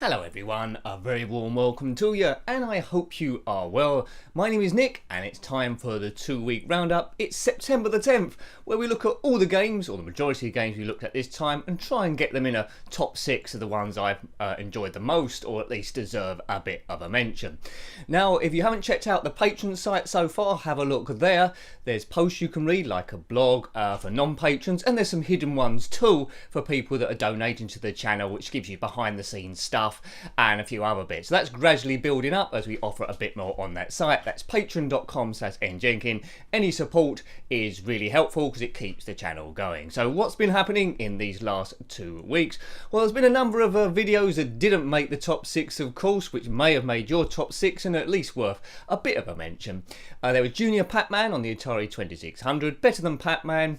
Hello everyone, a very warm welcome to you, and I hope you are well. My name is Nick, and it's time for the 2-week roundup. It's September the 10th, where we look at all the games, or the majority of games we looked at this time, and try and get them in a top 6 of the ones I've enjoyed the most, or at least deserve a bit of a mention. Now, if you haven't checked out the Patreon site so far, have a look there. There's posts you can read, like a blog for non-patrons, and there's some hidden ones too for people that are donating to the channel, which gives you behind the scenes stuff and a few other bits. So that's gradually building up as we offer a bit more on that site. That's patreon.com/Njenkin. Any support is really helpful because it keeps the channel going. So what's been happening in these last 2 weeks? Well, there's been a number of videos that didn't make the top 6, of course, which may have made your top 6 and at least worth a bit of a mention. There was Junior Pac-Man on the ATARI 2600. Better than Pac-Man,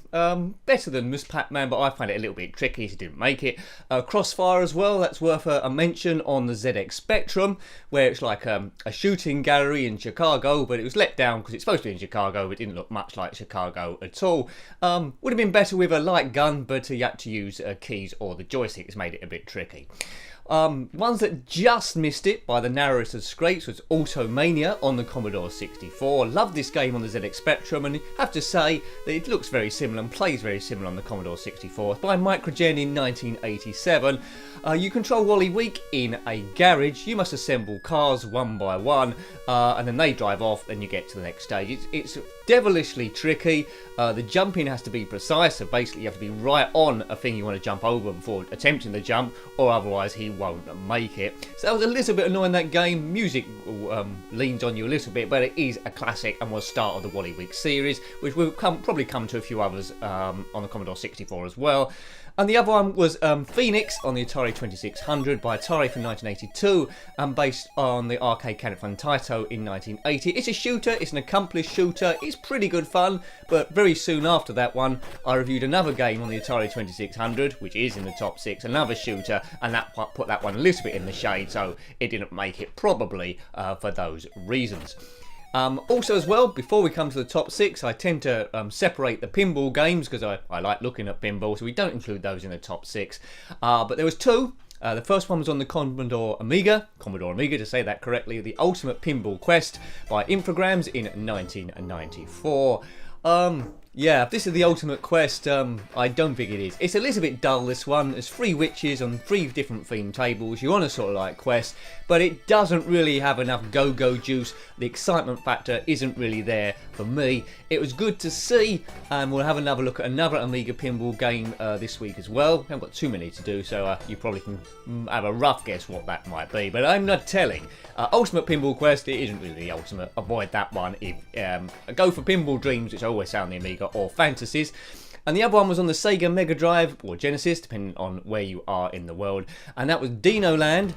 better than Ms. Pac-Man, but I find it a little bit tricky, so didn't make it. Crossfire as well, that's worth a mention on the ZXspectrum, where it's like a shooting gallery in Chicago, but it was let down because it's supposed to be in Chicago, but it didn't look much like Chicago at all. Would have been better with a light gun, but you had to use keys or the joystick. It's made it a bit tricky. Ones that just missed it by the narrowest of scrapes was AUTOMANIA on the Commodore 64. Loved this game on the ZXspectrum, and have to say that it looks very similar and plays very similar on the Commodore 64. By MIKROGEN in 1987. You control Wally Week in a garage. You must assemble cars one by one, and then they drive off, and you get to the next stage. It's devilishly tricky. The jumping has to be precise, so basically you have to be right on a thing you want to jump over before attempting the jump, or otherwise he won't make it. So that was a little bit annoying, that game. Music leans on you a little bit, but it is a classic and was start of the Wally Week series, which will probably come to a few others on the Commodore 64 as well. And the other one was Phoenix on the Atari 2600 by Atari from 1982, and based on the arcade cabinet from Taito in 1980. It's a shooter, it's an accomplished shooter, it's pretty good fun, but very soon after that one, I reviewed another game on the Atari 2600, which is in the top 6, another shooter, and that put that one a little bit in the shade, so it didn't make it probably for those reasons. Also as well, before we come to the top 6, I tend to separate the pinball games because I like looking at pinball, so we don't include those in the top 6. But there was 2. The first one was on the Commodore Amiga to say that correctly, the Ultimate Pinball Quest by INFOGRAMES in 1994. Yeah, if this is the Ultimate Quest, I don't think it is. It's a little bit dull, this one. There's 3 witches on 3 different theme tables. You're on a sort of like quest, but it doesn't really have enough go-go juice. The excitement factor isn't really there for me. It was good to see, and we'll have another look at another Amiga pinball game this week as well. I haven't got too many to do, so you probably can have a rough guess what that might be, but I'm not telling. Ultimate Pinball Quest, it isn't really the ultimate. Avoid that one. Go for Pinball Dreams, which I always say on the Amiga, or Fantasies. And the other one was on the Sega Mega Drive, or Genesis, depending on where you are in the world, and that was DINOLAND,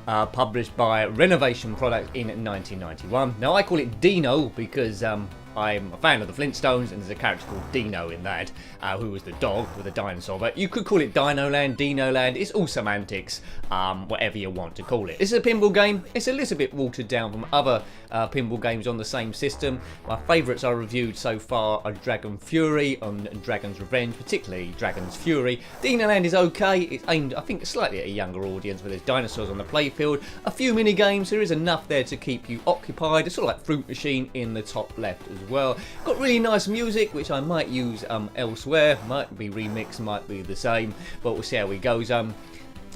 published by Renovation Products in 1991. Now I call it Dino because I'm a fan of the Flintstones, and there's a character called Dino in that, who was the dog with a dinosaur. But you could call it DINOLAND, DINOLAND, it's all semantics, whatever you want to call it. This is a pinball game. It's a little bit watered down from other pinball games on the same system. My favourites I reviewed so far are Dragon Fury and Dragon's Revenge, particularly Dragon's Fury. DINOLAND is okay. It's aimed, I think, slightly at a younger audience, where there's dinosaurs on the playfield, a few mini games. There is enough there to keep you occupied. It's sort of like Fruit Machine in the top left as well. Got really nice music, which I might use elsewhere. Might be remixed, might be the same, but we'll see how it goes.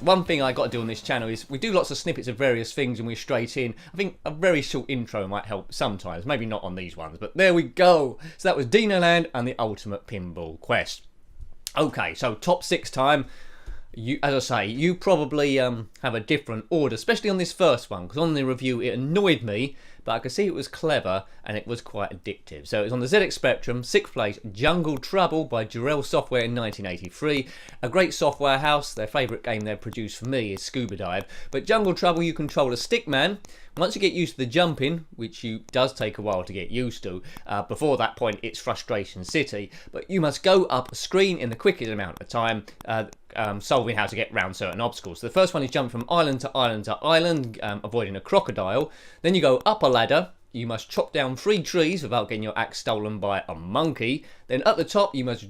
One thing I got to do on this channel is we do lots of snippets of various things, and we're straight in. I think a very short intro might help sometimes, maybe not on these ones, but there we go. So that was DINOLAND and the Ultimate Pinball Quest. Okay, so top 6 time. As I say, you probably have a different order, especially on this first one, because on the review it annoyed me, but I could see it was clever and it was quite addictive. So it was on the ZXspectrum, 6th place, Jungle Trouble by DURELL Software in 1983. A great software house. Their favourite game they've produced for me is Scuba Dive. But Jungle Trouble, you control a stickman. Once you get used to the jumping, which does take a while to get used to, before that point it's Frustration City, but you must go up a screen in the quickest amount of time, solving how to get around certain obstacles. So the first one is jump from island to island to island, avoiding a crocodile. Then you go up a ladder. You must chop down 3 trees without getting your axe stolen by a monkey. Then at the top you must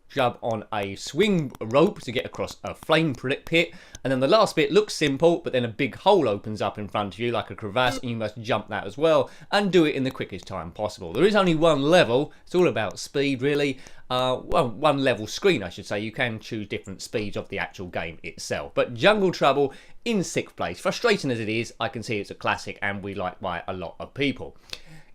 jump on a swing rope to get across a flame pit. And then the last bit looks simple, but then a big hole opens up in front of you like a crevasse, and you must jump that as well and do it in the quickest time possible. There is only one level. It's all about speed, really. Well, one level screen, I should say. You can choose different speeds of the actual game itself. But Jungle Trouble in 6th place. Frustrating as it is, I can see it's a classic and we like by a lot of people.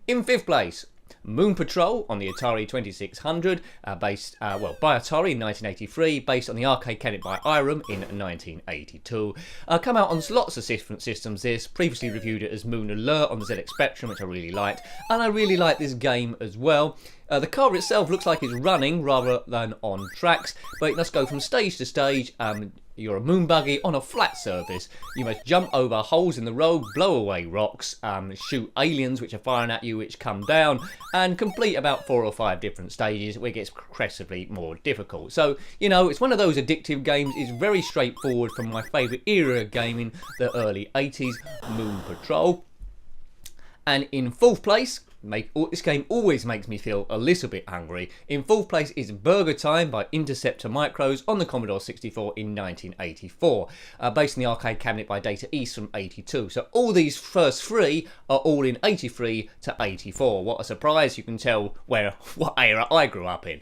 In 5th place, Moon Patrol on the Atari 2600, based by Atari in 1983, based on the arcade cabinet by Irem in 1982. Come out on lots of different systems. This previously reviewed it as Moon Alert on the ZXspectrum, which I really liked, and I really like this game as well. The car itself looks like it's running rather than on tracks, but it must go from stage to stage. You're a moon buggy on a flat surface. You must jump over holes in the road, blow away rocks, shoot aliens which are firing at you which come down, and complete about 4 or 5 different stages where it gets progressively more difficult. So, you know, it's one of those addictive games. It's very straightforward from my favourite era of gaming, the early 80s, Moon Patrol. And in 4th place, this game always makes me feel a little bit hungry. In 4th place is Burger Time by Interceptor Micros on the Commodore 64 in 1984, based on the arcade cabinet by Data East from 82. So all these first 3 are all in 83 to 84. What a surprise! You can tell what era I grew up in.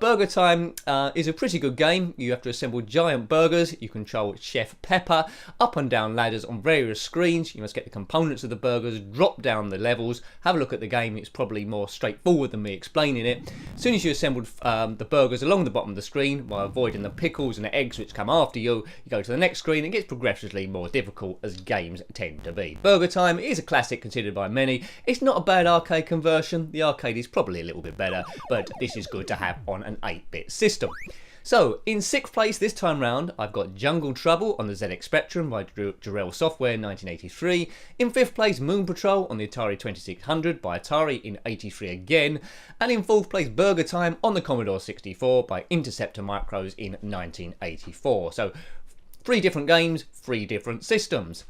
Burger Time is a pretty good game. You have to assemble giant burgers. You control Chef Pepper up and down ladders on various screens. You must get the components of the burgers, drop down the levels, have a look at the game. It's probably more straightforward than me explaining it. As soon as you assembled the burgers along the bottom of the screen while avoiding the pickles and the eggs which come after you, you go to the next screen. It gets progressively more difficult, as games tend to be. Burger Time is a classic considered by many. It's not a bad arcade conversion. The arcade is probably a little bit better, but this is good to have on an 8-bit system. So, in 6th place this time round, I've got Jungle Trouble on the ZXspectrum by DURELL Software in 1983. In 5th place, Moon Patrol on the Atari 2600 by Atari in 83 again. And in 4th place, Burger Time on the Commodore 64 by Interceptor Micros in 1984. So, 3 different games, 3 different systems.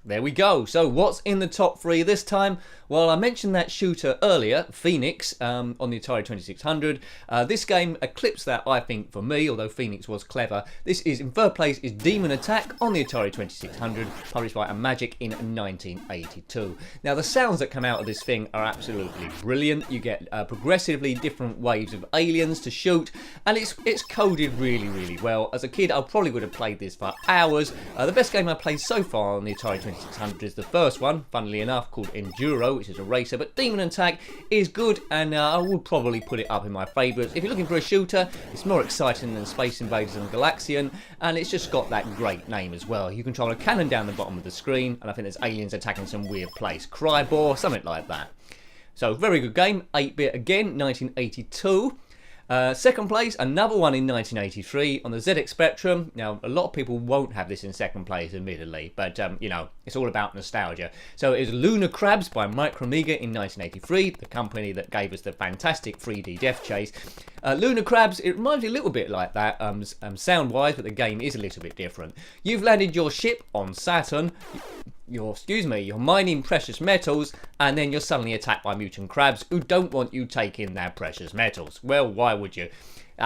There we go. So what's in the top 3 this time? Well, I mentioned that shooter earlier, Phoenix, on the Atari 2600. This game eclipsed that, I think, for me, although Phoenix was clever. This is, in 3rd place, is Demon Attack on the Atari 2600, published by IMAGIC in 1982. Now, the sounds that come out of this thing are absolutely brilliant. You get progressively different waves of aliens to shoot, and it's coded really, really well. As a kid, I probably would have played this for hours. The best game I played so far on the Atari 2600 is the first one, funnily enough, called Enduro, which is a racer, but Demon Attack is good, and I would probably put it up in my favourites. If you're looking for a shooter, it's more exciting than Space Invaders and Galaxian, and it's just got that great name as well. You control a cannon down the bottom of the screen, and I think there's aliens attacking some weird place. Crybore, something like that. So, very good game, 8-bit again, 1982. 2nd place, another one in 1983 on the ZXspectrum. Now, a lot of people won't have this in 2nd place, admittedly, but, you know, it's all about nostalgia. So it was Lunar Crabs by MicroMega in 1983, the company that gave us the fantastic 3D Death Chase. Lunar Crabs, it reminds me a little bit like that, sound-wise, but the game is a little bit different. You've landed your ship on Saturn. You're mining precious metals, and then you're suddenly attacked by mutant crabs who don't want you taking their precious metals. Well, why would you?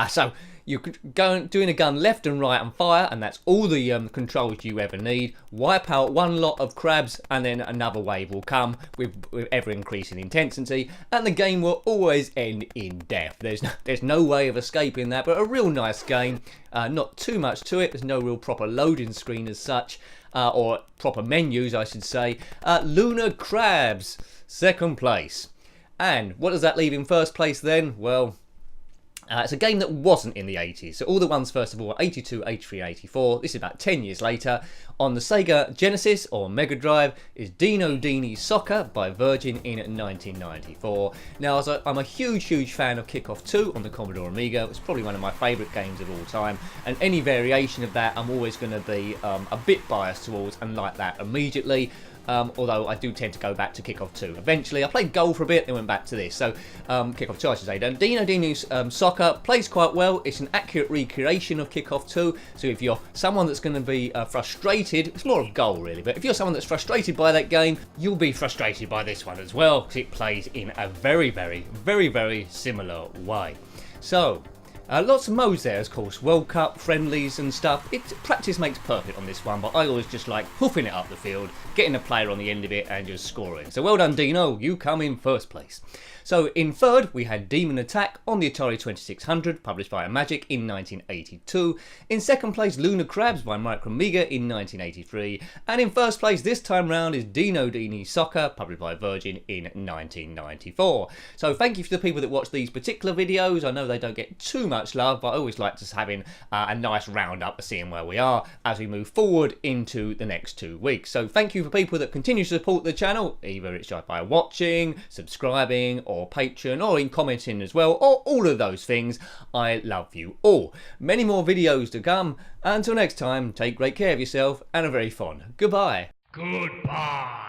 So you could go doing a gun left and right and fire, and that's all the controls you ever need. Wipe out one lot of crabs, and then another wave will come with ever increasing intensity, and the game will always end in death. There's no way of escaping that, but a real nice game. Not too much to it. There's no real proper loading screen as such. Or proper menus, I should say. Lunar Crabs, 2nd place. And what does that leave in 1st place then? Well, it's a game that wasn't in the 80s. So all the ones, first of all, 82, 83, 84. This is about 10 years later. On the Sega Genesis or Mega Drive is DINO's Soccer by Virgin in 1994. Now, I'm a huge fan of Kickoff 2 on the Commodore Amiga. It's probably one of my favourite games of all time. And any variation of that, I'm always going to be a bit biased towards and like that immediately. Although I do tend to go back to Kickoff 2. Eventually, I played Goal for a bit, then went back to this. So, Kickoff 2, I should say. DINO's Soccer plays quite well. It's an accurate recreation of Kickoff 2. So, if you're someone that's going to be frustrated, it's more of Goal, really. But if you're someone that's frustrated by that game, you'll be frustrated by this one as well, because it plays in a very similar way. So, Lots of modes there, of course, World Cup, friendlies and stuff. Practice makes perfect on this one, but I always just like hoofing it up the field, getting a player on the end of it and just scoring. So well done, Dino, you come in first place. So in third, we had Demon Attack on the ATARI 2600, published by IMAGIC in 1982. In second place, Lunar Crabs by MicroMega in 1983. And in first place this time round is DINI'S Soccer, published by Virgin in 1994. So thank you to the people that watch these particular videos. I know they don't get too much love, but I always like just having a nice roundup of seeing where we are as we move forward into the next 2 weeks. So thank you for people that continue to support the channel, either it's just by watching, subscribing, or Patreon, or in commenting as well, or all of those things. I love you all. Many more videos to come. Until next time, take great care of yourself and are very fond. Goodbye. Goodbye.